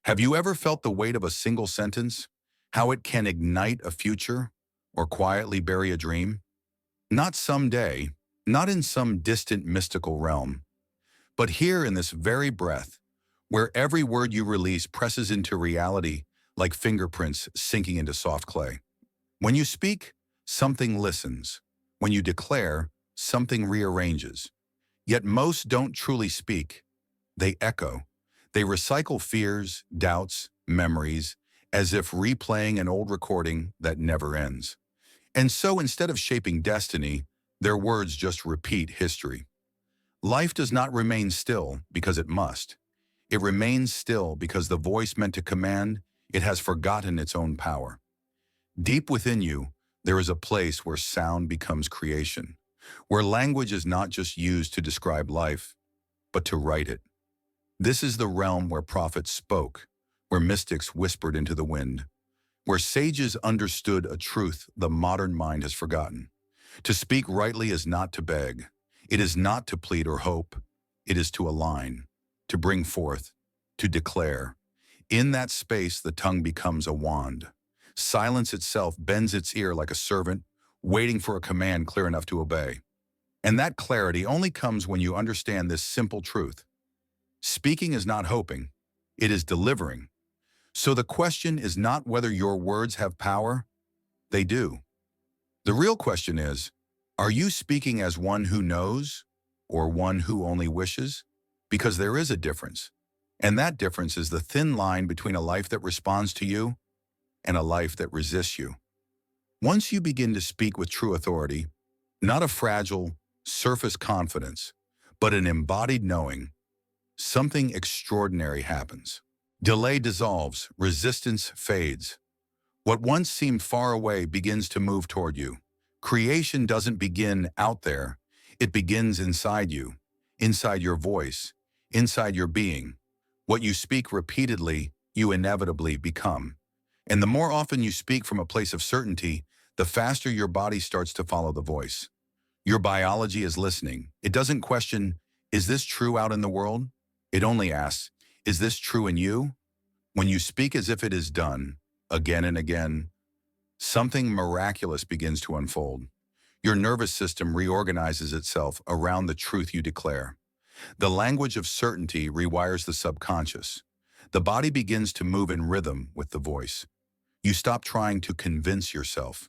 Have you ever felt the weight of a single sentence? How it can ignite a future or quietly bury a dream? Not someday, not in some distant mystical realm, but here in this very breath, where every word you release presses into reality like fingerprints sinking into soft clay. When you speak, something listens. When you declare, something rearranges. Yet most don't truly speak. They echo. They recycle fears, doubts, memories, as if replaying an old recording that never ends. And so instead of shaping destiny, their words just repeat history. Life does not remain still because it must. It remains still because the voice meant to command, it has forgotten its own power. Deep within you, there is a place where sound becomes creation, where language is not just used to describe life, but to write it. This is the realm where prophets spoke, where mystics whispered into the wind, where sages understood a truth the modern mind has forgotten. To speak rightly is not to beg. It is not to plead or hope. It is to align, to bring forth, to declare. In that space, the tongue becomes a wand. Silence itself bends its ear like a servant, waiting for a command clear enough to obey. And that clarity only comes when you understand this simple truth. Speaking is not hoping, it is delivering. So the question is not whether your words have power. They do. The real question is, are you speaking as one who knows or one who only wishes? Because there is a difference. And that difference is the thin line between a life that responds to you and a life that resists you. Once you begin to speak with true authority, not a fragile, surface confidence, but an embodied knowing, something extraordinary happens. Delay dissolves, resistance fades. What once seemed far away begins to move toward you. Creation doesn't begin out there. It begins inside you, inside your voice, inside your being. What you speak repeatedly, you inevitably become. And the more often you speak from a place of certainty, the faster your body starts to follow the voice. Your biology is listening. It doesn't question, is this true out in the world? It only asks, is this true in you? When you speak as if it is done, again and again, something miraculous begins to unfold. Your nervous system reorganizes itself around the truth you declare. The language of certainty rewires the subconscious. The body begins to move in rhythm with the voice. You stop trying to convince yourself.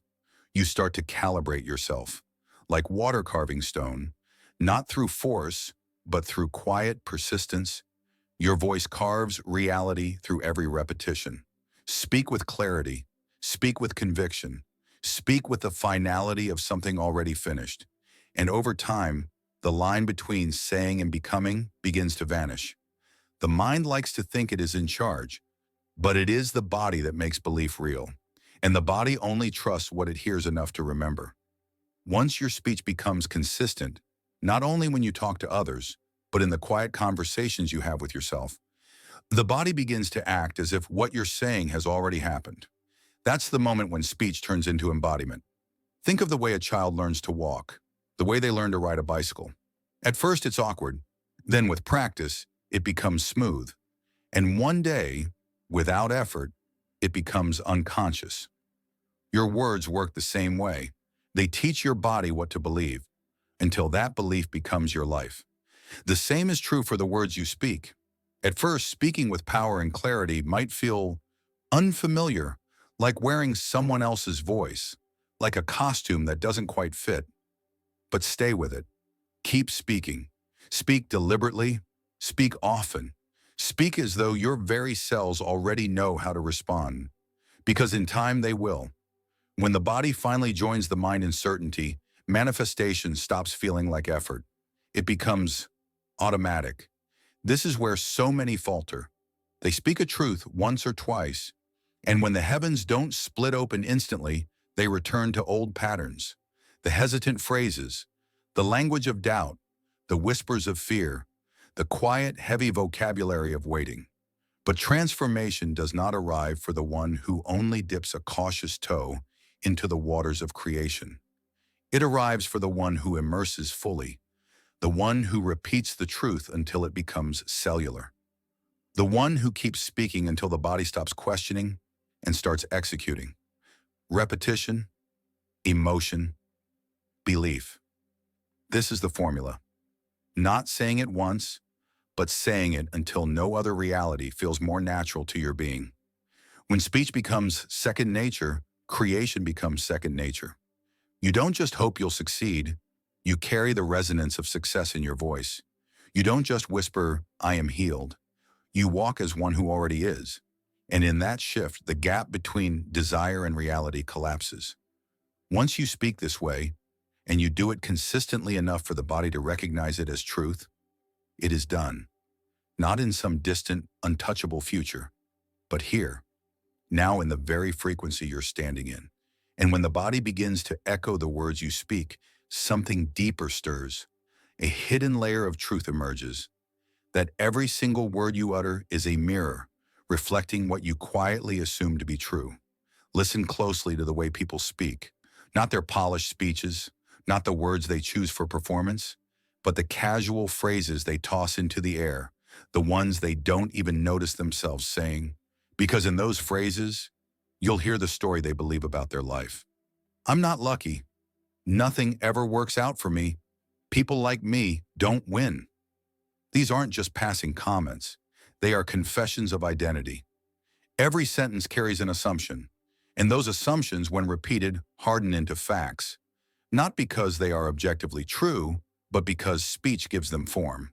You start to calibrate yourself, like water carving stone, not through force, but through quiet persistence. Your voice carves reality through every repetition. Speak with clarity. Speak with conviction. Speak with the finality of something already finished. And over time, the line between saying and becoming begins to vanish. The mind likes to think it is in charge, but it is the body that makes belief real. And the body only trusts what it hears enough to remember. Once your speech becomes consistent, not only when you talk to others, but in the quiet conversations you have with yourself, the body begins to act as if what you're saying has already happened. That's the moment when speech turns into embodiment. Think of the way a child learns to walk, the way they learn to ride a bicycle. At first it's awkward, then with practice, it becomes smooth. And one day, without effort, it becomes unconscious. Your words work the same way. They teach your body what to believe, until that belief becomes your life. The same is true for the words you speak. At first, speaking with power and clarity might feel unfamiliar, like wearing someone else's voice, like a costume that doesn't quite fit. But stay with it. Keep speaking. Speak deliberately. Speak often. Speak as though your very cells already know how to respond, because in time they will. When the body finally joins the mind in certainty, manifestation stops feeling like effort. It becomes automatic. This is where so many falter. They speak a truth once or twice, and when the heavens don't split open instantly, they return to old patterns. The hesitant phrases, the language of doubt, the whispers of fear, the quiet, heavy vocabulary of waiting. But transformation does not arrive for the one who only dips a cautious toe into the waters of creation. It arrives for the one who immerses fully, the one who repeats the truth until it becomes cellular. The one who keeps speaking until the body stops questioning and starts executing. Repetition, emotion, belief. This is the formula. Not saying it once, but saying it until no other reality feels more natural to your being. When speech becomes second nature, creation becomes second nature. You don't just hope you'll succeed, you carry the resonance of success in your voice. You don't just whisper, "I am healed." You walk as one who already is. And in that shift, the gap between desire and reality collapses. Once you speak this way, and you do it consistently enough for the body to recognize it as truth, it is done. Not in some distant, untouchable future, but here, now in the very frequency you're standing in. And when the body begins to echo the words you speak, something deeper stirs. A hidden layer of truth emerges. That every single word you utter is a mirror, reflecting what you quietly assume to be true. Listen closely to the way people speak, not their polished speeches, not the words they choose for performance, but the casual phrases they toss into the air, the ones they don't even notice themselves saying. Because in those phrases, you'll hear the story they believe about their life. I'm not lucky. Nothing ever works out for me. People like me don't win. These aren't just passing comments. They are confessions of identity. Every sentence carries an assumption, and those assumptions, when repeated, harden into facts. Not because they are objectively true, but because speech gives them form.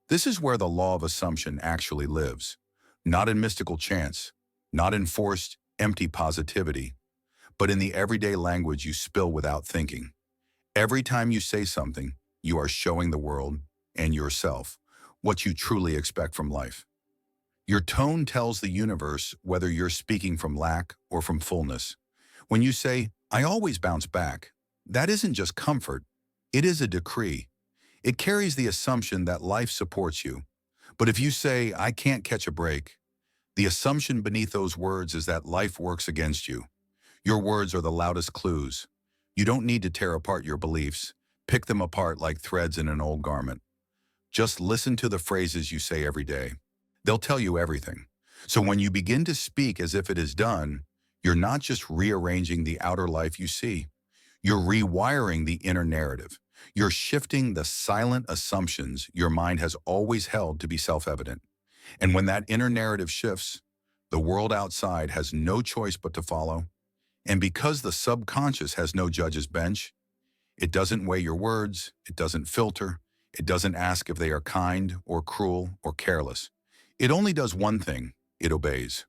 This is where the law of assumption actually lives. Not in mystical chance, not in forced, empty positivity, but in the everyday language you spill without thinking. Every time you say something, you are showing the world and yourself what you truly expect from life. Your tone tells the universe whether you're speaking from lack or from fullness. When you say, "I always bounce back," that isn't just comfort, it is a decree. It carries the assumption that life supports you. But if you say, "I can't catch a break," the assumption beneath those words is that life works against you. Your words are the loudest clues. You don't need to tear apart your beliefs. Pick them apart like threads in an old garment. Just listen to the phrases you say every day. They'll tell you everything. So when you begin to speak as if it is done, you're not just rearranging the outer life you see. You're rewiring the inner narrative. You're shifting the silent assumptions your mind has always held to be self-evident. And when that inner narrative shifts, the world outside has no choice but to follow. And because the subconscious has no judge's bench, it doesn't weigh your words, it doesn't filter, it doesn't ask if they are kind or cruel or careless. It only does one thing: it obeys.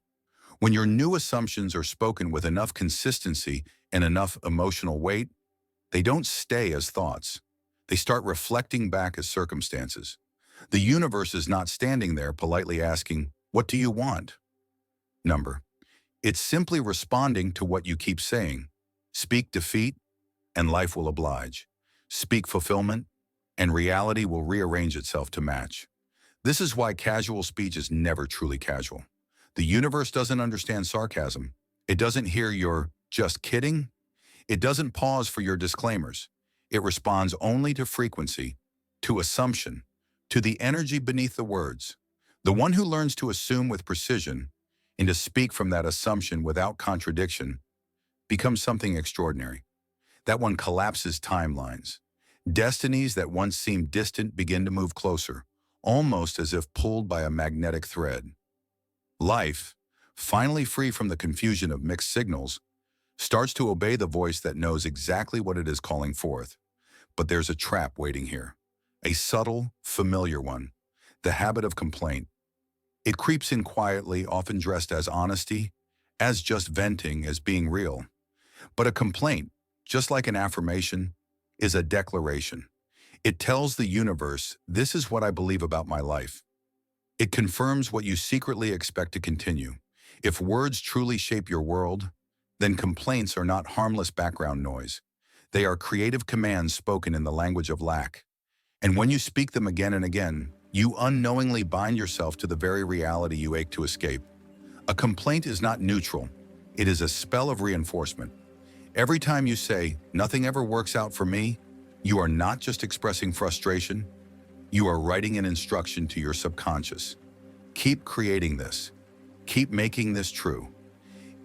When your new assumptions are spoken with enough consistency and enough emotional weight, they don't stay as thoughts. They start reflecting back as circumstances. The universe is not standing there politely asking, "What do you want?" Number. It's simply responding to what you keep saying. Speak defeat, and life will oblige. Speak fulfillment, and reality will rearrange itself to match. This is why casual speech is never truly casual. The universe doesn't understand sarcasm. It doesn't hear your "just kidding." It doesn't pause for your disclaimers. It responds only to frequency, to assumption, to the energy beneath the words. The one who learns to assume with precision and to speak from that assumption without contradiction becomes something extraordinary. That one collapses timelines. Destinies that once seemed distant begin to move closer, almost as if pulled by a magnetic thread. Life, finally free from the confusion of mixed signals, starts to obey the voice that knows exactly what it is calling forth. But there's a trap waiting here. A subtle, familiar one. The habit of complaint. It creeps in quietly, often dressed as honesty, as just venting, as being real. But a complaint, just like an affirmation, is a declaration. It tells the universe, "This is what I believe about my life." It confirms what you secretly expect to continue. If words truly shape your world, then complaints are not harmless background noise. They are creative commands spoken in the language of lack. And when you speak them again and again, you unknowingly bind yourself to the very reality you ache to escape. A complaint is not neutral. It is a spell of reinforcement. Every time you say, "Nothing ever works out for me," you are not just expressing frustration, you are writing an instruction to your subconscious. Keep creating this. Keep making this true.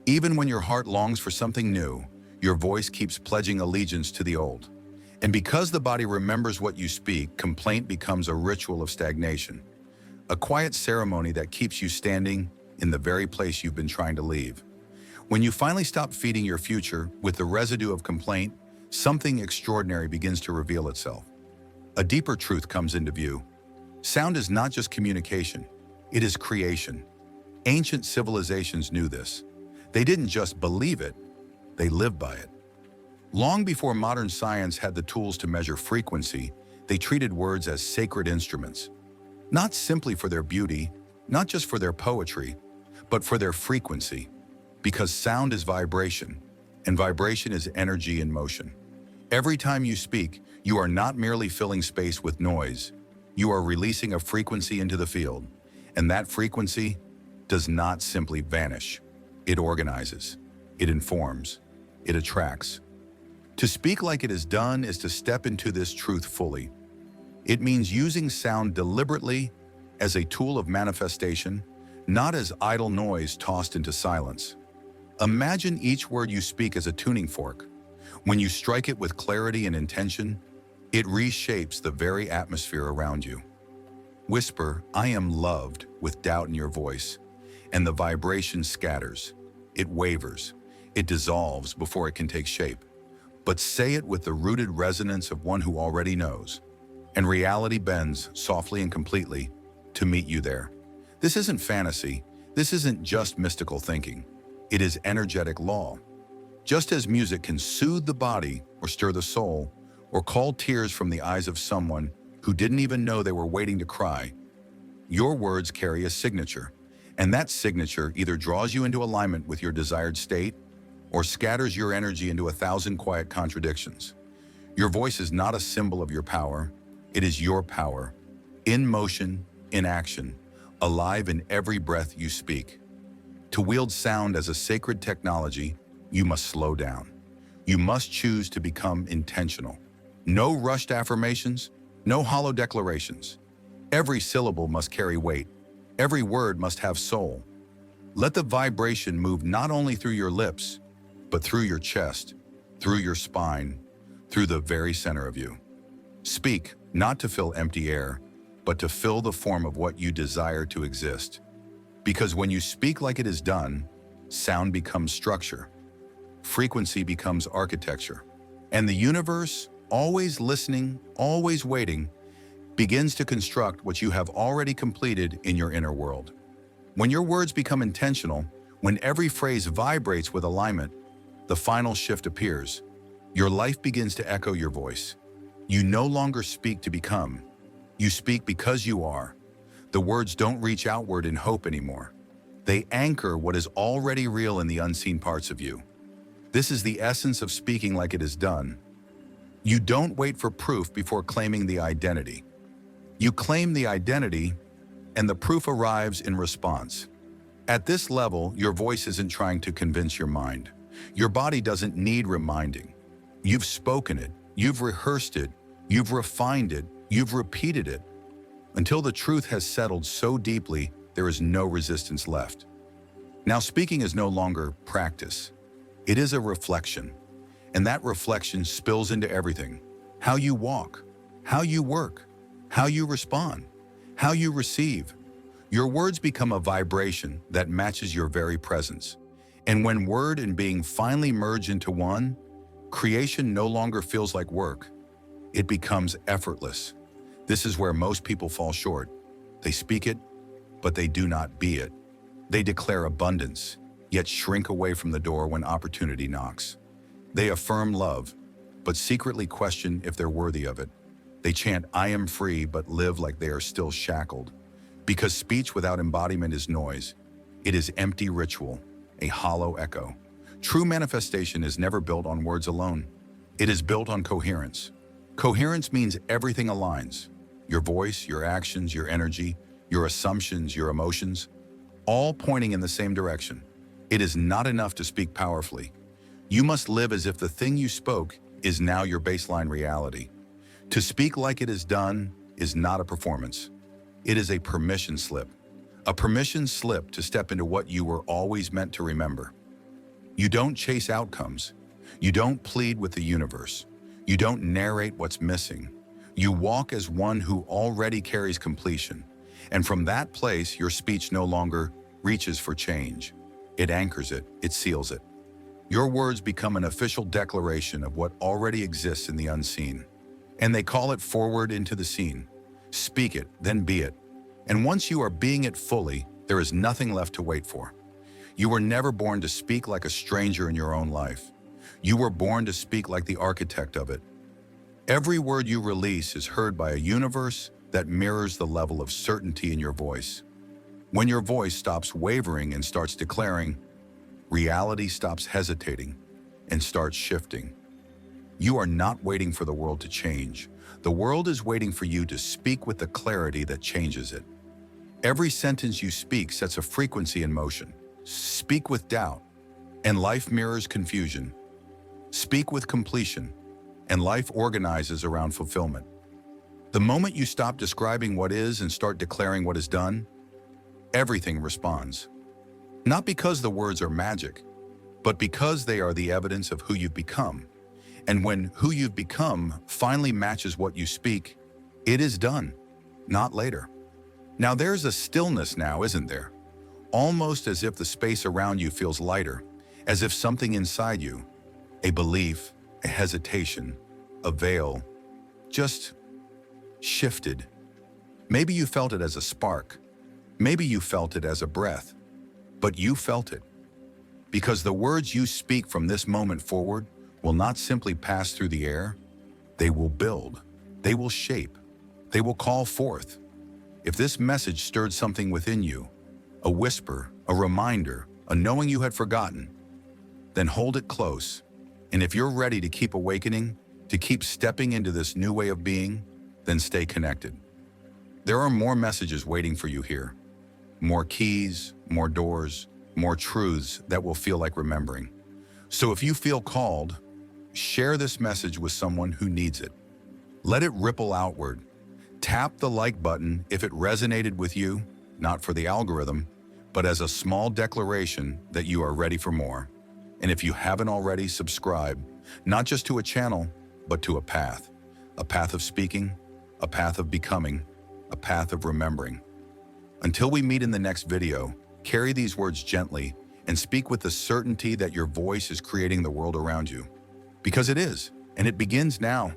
Even when your heart longs for something new, your voice keeps pledging allegiance to the old. And because the body remembers what you speak, complaint becomes a ritual of stagnation, a quiet ceremony that keeps you standing in the very place you've been trying to leave. When you finally stop feeding your future with the residue of complaint, something extraordinary begins to reveal itself. A deeper truth comes into view. Sound is not just communication, it is creation. Ancient civilizations knew this. They didn't just believe it, they lived by it. Long before modern science had the tools to measure frequency, they treated words as sacred instruments. Not simply for their beauty, not just for their poetry, but for their frequency. Because sound is vibration, and vibration is energy in motion. Every time you speak, you are not merely filling space with noise. You are releasing a frequency into the field, and that frequency does not simply vanish. It organizes, it informs, it attracts. To speak like it is done is to step into this truth fully. It means using sound deliberately as a tool of manifestation, not as idle noise tossed into silence. Imagine each word you speak as a tuning fork. When you strike it with clarity and intention, it reshapes the very atmosphere around you. Whisper, "I am loved," with doubt in your voice, and the vibration scatters. It wavers. It dissolves before it can take shape. But say it with the rooted resonance of one who already knows, and reality bends softly and completely to meet you there. This isn't fantasy. This isn't just mystical thinking. It is energetic law. Just as music can soothe the body or stir the soul or call tears from the eyes of someone who didn't even know they were waiting to cry, your words carry a signature, and that signature either draws you into alignment with your desired state or scatters your energy into 1,000 quiet contradictions. Your voice is not a symbol of your power. It is your power, in motion, in action, alive in every breath you speak. To wield sound as a sacred technology, you must slow down. You must choose to become intentional. No rushed affirmations, no hollow declarations. Every syllable must carry weight. Every word must have soul. Let the vibration move not only through your lips, but through your chest, through your spine, through the very center of you. Speak, not to fill empty air, but to fill the form of what you desire to exist. Because when you speak like it is done, sound becomes structure, frequency becomes architecture, and the universe, always listening, always waiting, begins to construct what you have already completed in your inner world. When your words become intentional, when every phrase vibrates with alignment, the final shift appears. Your life begins to echo your voice. You no longer speak to become. You speak because you are. The words don't reach outward in hope anymore. They anchor what is already real in the unseen parts of you. This is the essence of speaking like it is done. You don't wait for proof before claiming the identity. You claim the identity, and the proof arrives in response. At this level, your voice isn't trying to convince your mind. Your body doesn't need reminding. You've spoken it, you've rehearsed it, you've refined it, you've repeated it, until the truth has settled so deeply there is no resistance left. Now, speaking is no longer practice. It is a reflection, and that reflection spills into everything. How you walk, how you work, how you respond, how you receive. Your words become a vibration that matches your very presence. And when word and being finally merge into one, creation no longer feels like work. It becomes effortless. This is where most people fall short. They speak it, but they do not be it. They declare abundance, yet shrink away from the door when opportunity knocks. They affirm love, but secretly question if they're worthy of it. They chant, "I am free," but live like they are still shackled. Because speech without embodiment is noise. It is empty ritual, a hollow echo. True manifestation is never built on words alone. It is built on coherence. Coherence means everything aligns. Your voice, your actions, your energy, your assumptions, your emotions, all pointing in the same direction. It is not enough to speak powerfully. You must live as if the thing you spoke is now your baseline reality. To speak like it is done is not a performance. It is a permission slip, A permission slip to step into what you were always meant to remember. You don't chase outcomes. You don't plead with the universe. You don't narrate what's missing. You walk as one who already carries completion. And from that place, your speech no longer reaches for change. It anchors it, it seals it. Your words become an official declaration of what already exists in the unseen. And they call it forward into the scene. Speak it, then be it. And once you are being it fully, there is nothing left to wait for. You were never born to speak like a stranger in your own life. You were born to speak like the architect of it. Every word you release is heard by a universe that mirrors the level of certainty in your voice. When your voice stops wavering and starts declaring, reality stops hesitating and starts shifting. You are not waiting for the world to change. The world is waiting for you to speak with the clarity that changes it. Every sentence you speak sets a frequency in motion. Speak with doubt, and life mirrors confusion. Speak with completion, and life organizes around fulfillment. The moment you stop describing what is and start declaring what is done, everything responds. Not because the words are magic, but because they are the evidence of who you've become. And when who you've become finally matches what you speak, it is done, not later. Now there's a stillness now, isn't there? Almost as if the space around you feels lighter, as if something inside you, a belief, a hesitation, a veil, just shifted. Maybe you felt it as a spark. Maybe you felt it as a breath. But you felt it. Because the words you speak from this moment forward will not simply pass through the air. They will build. They will shape. They will call forth. If this message stirred something within you, a whisper, a reminder, a knowing you had forgotten, then hold it close. And if you're ready to keep awakening, to keep stepping into this new way of being, then stay connected. There are more messages waiting for you here. More keys, more doors, more truths that will feel like remembering. So if you feel called, share this message with someone who needs it. Let it ripple outward. Tap the like button if it resonated with you, not for the algorithm, but as a small declaration that you are ready for more. And if you haven't already, subscribe, not just to a channel, but to a path of speaking, a path of becoming, a path of remembering. Until we meet in the next video, carry these words gently and speak with the certainty that your voice is creating the world around you. Because it is, and it begins now.